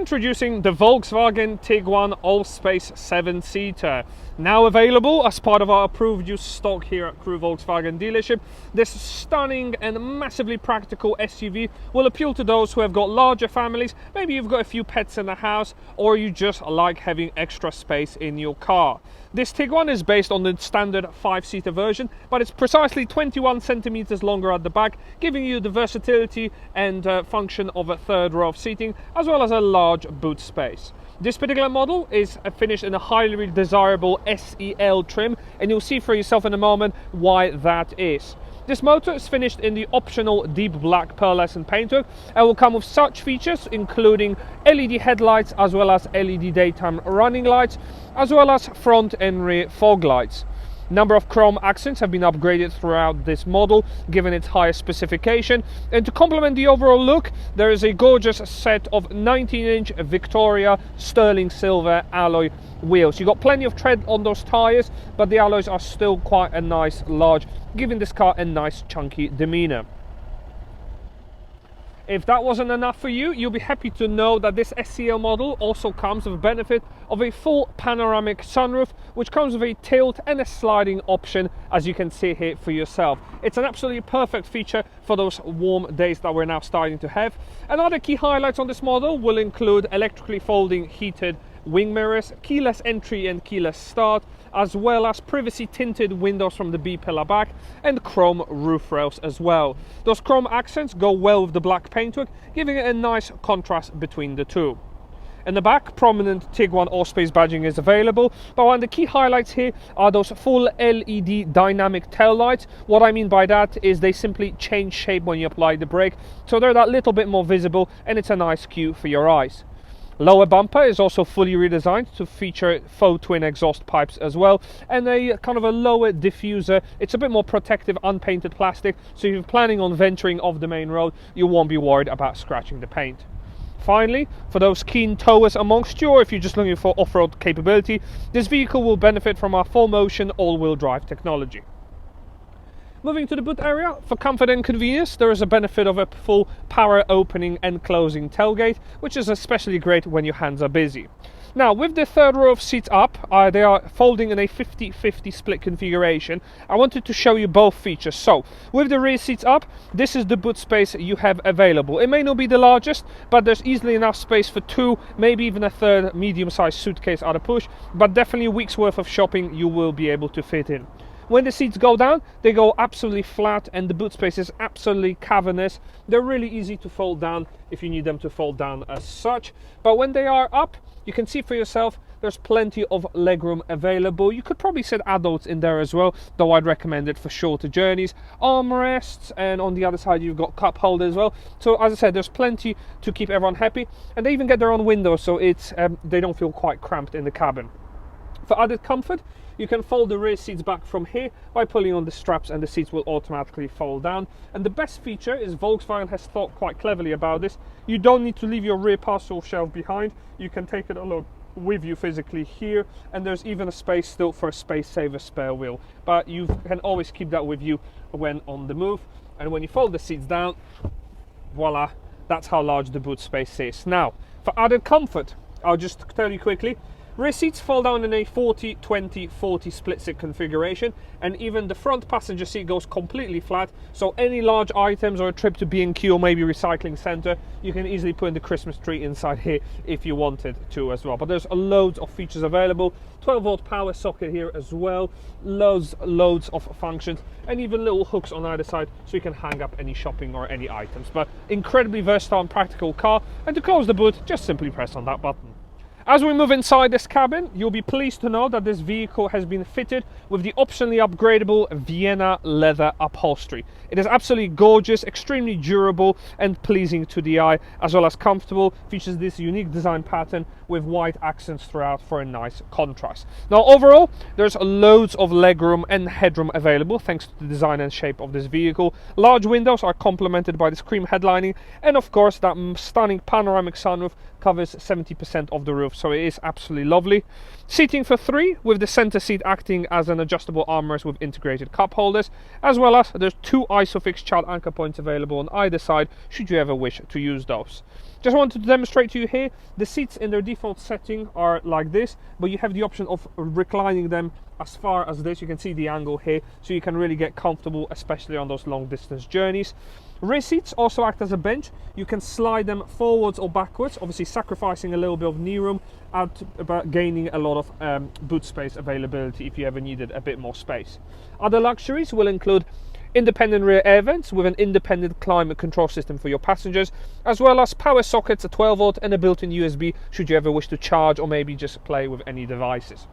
Introducing the Volkswagen Tiguan Allspace 7-seater. Now available as part of our approved used stock here at Crewe Volkswagen dealership, this stunning and massively practical SUV will appeal to those who have got larger families, maybe you've got a few pets in the house, or you just like having extra space in your car. This Tiguan is based on the standard 5-seater version, but it's precisely 21 centimeters longer at the back, giving you the versatility and function of a third row of seating, as well as a large boot space. This particular model is finished in a highly desirable SEL trim, and you'll see for yourself in a moment why that is. This motor is finished in the optional deep black pearlescent paintwork and will come with such features including LED headlights as well as LED daytime running lights, as well as front and rear fog lights. Number of chrome accents have been upgraded throughout this model given its higher specification, and to complement the overall look there is a gorgeous set of 19-inch Victoria sterling silver alloy wheels. You've got plenty of tread on those tyres, but the alloys are still quite a nice large, giving this car a nice chunky demeanour. If that wasn't enough for you, you'll be happy to know that this SEL model also comes with the benefit of a full panoramic sunroof, which comes with a tilt and a sliding option, as you can see here for yourself. It's an absolutely perfect feature for those warm days that we're now starting to have. And other key highlights on this model will include electrically folding heated wing mirrors, keyless entry and keyless start, as well as privacy tinted windows from the B-pillar back and chrome roof rails as well. Those chrome accents go well with the black paintwork, giving it a nice contrast between the two. In the back, prominent Tiguan Allspace badging is available, but one of the key highlights here are those full LED dynamic tail lights. What I mean by that is they simply change shape when you apply the brake, so they're that little bit more visible and it's a nice cue for your eyes. Lower bumper is also fully redesigned to feature faux twin exhaust pipes as well, and a kind of a lower diffuser. It's a bit more protective unpainted plastic, so if you're planning on venturing off the main road you won't be worried about scratching the paint. Finally, for those keen towers amongst you, or if you're just looking for off-road capability, this vehicle will benefit from our 4Motion all-wheel drive technology. Moving to the boot area, for comfort and convenience, there is a benefit of a full power opening and closing tailgate, which is especially great when your hands are busy. Now, with the third row of seats up, they are folding in a 50-50 split configuration. I wanted to show you both features. So, with the rear seats up, this is the boot space you have available. It may not be the largest, but there's easily enough space for two, maybe even a third medium-sized suitcase at a push, but definitely a week's worth of shopping you will be able to fit in. When the seats go down, they go absolutely flat and the boot space is absolutely cavernous. They're really easy to fold down if you need them to fold down as such. But when they are up, you can see for yourself there's plenty of legroom available. You could probably sit adults in there as well, though I'd recommend it for shorter journeys. Armrests, and on the other side you've got cup holders as well. So as I said, there's plenty to keep everyone happy, and they even get their own windows, so it's they don't feel quite cramped in the cabin. For added comfort, you can fold the rear seats back from here by pulling on the straps, and the seats will automatically fold down. And the best feature is Volkswagen has thought quite cleverly about this. You don't need to leave your rear parcel shelf behind. You can take it along with you physically here, and there's even a space still for a space saver spare wheel. But you can always keep that with you when on the move. And when you fold the seats down, voila, that's how large the boot space is. Now, for added comfort, I'll just tell you quickly. Rear seats fold down in a 40-20-40 split seat configuration, and even the front passenger seat goes completely flat, so any large items or a trip to B&Q or maybe recycling centre, you can easily put in the Christmas tree inside here if you wanted to as well. But there's loads of features available, 12-volt power socket here as well, loads of functions, and even little hooks on either side so you can hang up any shopping or any items. But incredibly versatile and practical car, and to close the boot, just simply press on that button. As we move inside this cabin, you'll be pleased to know that this vehicle has been fitted with the optionally upgradable Vienna leather upholstery. It is absolutely gorgeous, extremely durable and pleasing to the eye, as well as comfortable. Features this unique design pattern with white accents throughout for a nice contrast. Now overall, there's loads of legroom and headroom available thanks to the design and shape of this vehicle. Large windows are complemented by this cream headlining, and of course that stunning panoramic sunroof covers 70% of the roof, so it is absolutely lovely. Seating for 3, with the center seat acting as an adjustable armrest with integrated cup holders, as well as there's 2 ISOFIX child anchor points available on either side should you ever wish to use those. Just wanted to demonstrate to you here, the seats in their default setting are like this, but you have the option of reclining them as far as this. You can see the angle here, so you can really get comfortable, especially on those long distance journeys. Rear seats also act as a bench. You can slide them forwards or backwards, obviously sacrificing a little bit of knee room, but gaining a lot of boot space availability if you ever needed a bit more space. Other luxuries will include independent rear air vents with an independent climate control system for your passengers, as well as power sockets, a 12 volt and a built-in USB should you ever wish to charge or maybe just play with any devices.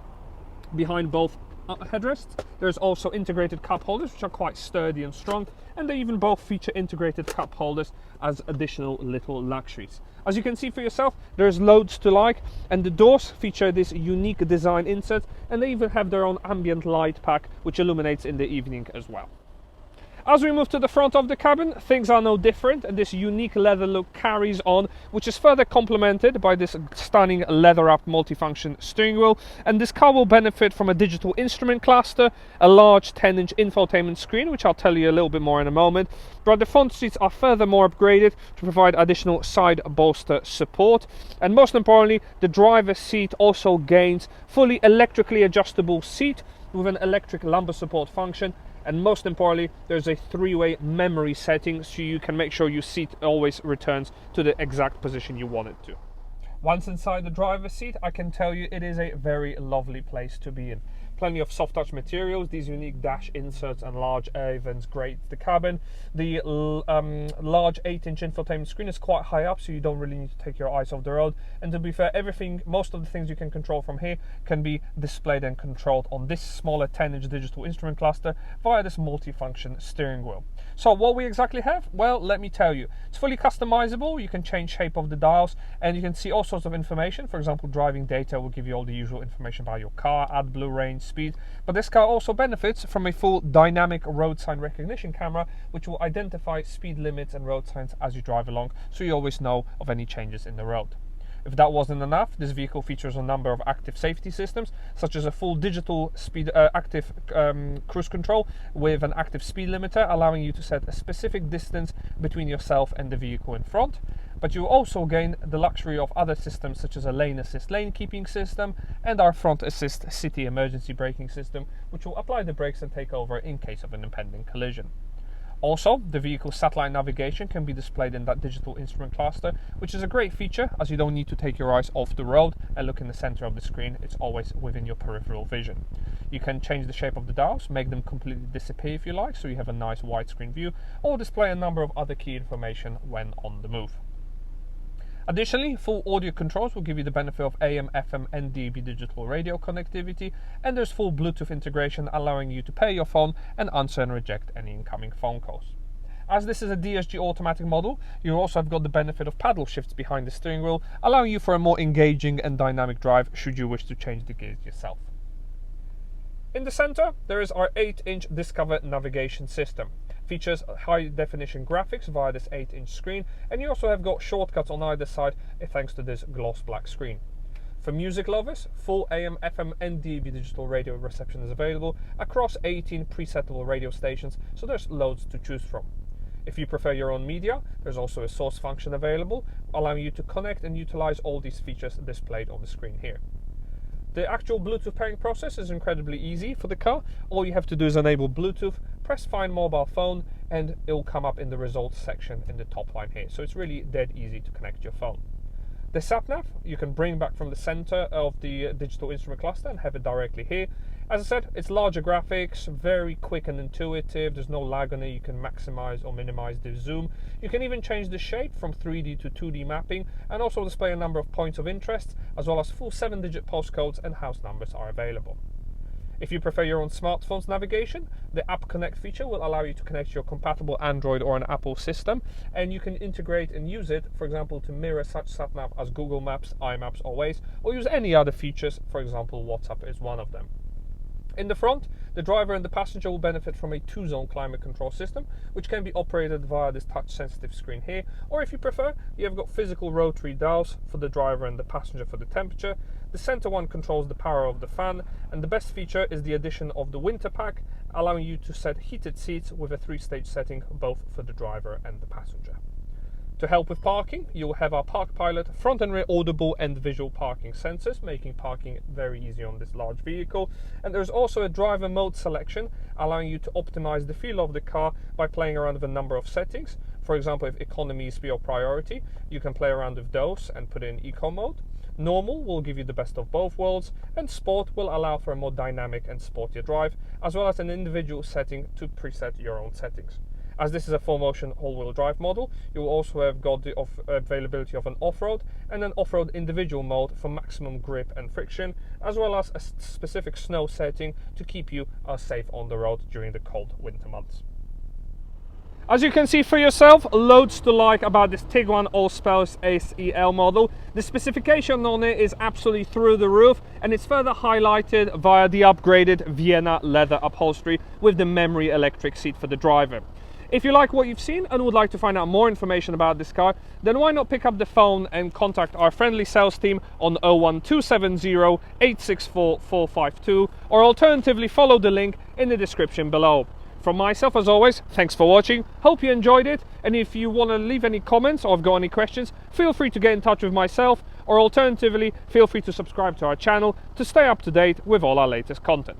Behind both headrests there's also integrated cup holders, which are quite sturdy and strong, and they even both feature integrated cup holders as additional little luxuries. As you can see for yourself, there's loads to like, and the doors feature this unique design insert, and they even have their own ambient light pack which illuminates in the evening as well. As we move to the front of the cabin, things are no different, and this unique leather look carries on, which is further complemented by this stunning leather-wrapped multifunction steering wheel. And this car will benefit from a digital instrument cluster, a large 10-inch infotainment screen, which I'll tell you a little bit more in a moment. But the front seats are furthermore upgraded to provide additional side bolster support. And most importantly, the driver's seat also gains fully electrically adjustable seat with an electric lumbar support function. And most importantly, there's a 3-way memory setting, so you can make sure your seat always returns to the exact position you want it to. Once inside the driver's seat, I can tell you it is a very lovely place to be in. Plenty of soft touch materials, these unique dash inserts and large air vents grate the cabin. The large 8-inch infotainment screen is quite high up, so you don't really need to take your eyes off the road. And to be fair, most of the things you can control from here can be displayed and controlled on this smaller 10-inch digital instrument cluster via this multifunction steering wheel. So what we exactly have? Well, let me tell you. It's fully customizable. You can change shape of the dials, and you can see all sorts of information. For example, driving data will give you all the usual information about your car, AdBlue range, speed. But this car also benefits from a full dynamic road sign recognition camera, which will identify speed limits and road signs as you drive along, so you always know of any changes in the road. If that wasn't enough, this vehicle features a number of active safety systems, such as a full digital speed active cruise control with an active speed limiter, allowing you to set a specific distance between yourself and the vehicle in front. But you also gain the luxury of other systems, such as a lane assist lane keeping system and our front assist city emergency braking system, which will apply the brakes and take over in case of an impending collision. Also, the vehicle's satellite navigation can be displayed in that digital instrument cluster, which is a great feature as you don't need to take your eyes off the road and look in the center of the screen. It's always within your peripheral vision. You can change the shape of the dials, make them completely disappear if you like, so you have a nice widescreen view, or display a number of other key information when on the move. Additionally, full audio controls will give you the benefit of AM, FM and DAB digital radio connectivity, and there's full Bluetooth integration, allowing you to pair your phone and answer and reject any incoming phone calls. As this is a DSG automatic model, you also have got the benefit of paddle shifts behind the steering wheel, allowing you for a more engaging and dynamic drive should you wish to change the gears yourself. In the center, there is our 8-inch Discover navigation system. Features high-definition graphics via this 8-inch screen, and you also have got shortcuts on either side thanks to this gloss black screen. For music lovers, full AM, FM and DAB digital radio reception is available across 18 presettable radio stations, so there's loads to choose from. If you prefer your own media, there's also a source function available, allowing you to connect and utilize all these features displayed on the screen here. The actual Bluetooth pairing process is incredibly easy for the car. All you have to do is enable Bluetooth, press Find Mobile Phone, and it will come up in the results section in the top line here. So it's really dead easy to connect your phone. The sat-nav you can bring back from the center of the digital instrument cluster and have it directly here. As I said, it's larger graphics, very quick and intuitive. There's no lag on it. You can maximize or minimize the zoom. You can even change the shape from 3D to 2D mapping, and also display a number of points of interest, as well as full 7-digit postcodes and house numbers are available. If you prefer your own smartphone's navigation, the App Connect feature will allow you to connect your compatible Android or an Apple system, and you can integrate and use it, for example, to mirror such sat-nav as Google Maps, iMaps or Waze, or use any other features. For example, WhatsApp is one of them. In the front, the driver and the passenger will benefit from a 2-zone climate control system, which can be operated via this touch-sensitive screen here, or if you prefer, you have got physical rotary dials for the driver and the passenger for the temperature. The center one controls the power of the fan, and the best feature is the addition of the winter pack, allowing you to set heated seats with a 3-stage setting both for the driver and the passenger. To help with parking, you will have our ParkPilot front and rear audible and visual parking sensors, making parking very easy on this large vehicle. And there's also a driver mode selection, allowing you to optimize the feel of the car by playing around with a number of settings. For example, if economy is your priority, you can play around with those and put in eco mode. Normal will give you the best of both worlds, and Sport will allow for a more dynamic and sportier drive, as well as an individual setting to preset your own settings. As this is a 4Motion all-wheel drive model, you will also have got the availability of an off-road and an off-road individual mode for maximum grip and friction, as well as a specific snow setting to keep you safe on the road during the cold winter months. As you can see for yourself, loads to like about this Tiguan Allspace SEL model. The specification on it is absolutely through the roof, and it's further highlighted via the upgraded Vienna leather upholstery with the memory electric seat for the driver. If you like what you've seen and would like to find out more information about this car, then why not pick up the phone and contact our friendly sales team on 01270 864 452, or alternatively follow the link in the description below. From myself, as always, thanks for watching, hope you enjoyed it, and if you want to leave any comments or have got any questions, feel free to get in touch with myself, or alternatively feel free to subscribe to our channel to stay up to date with all our latest content.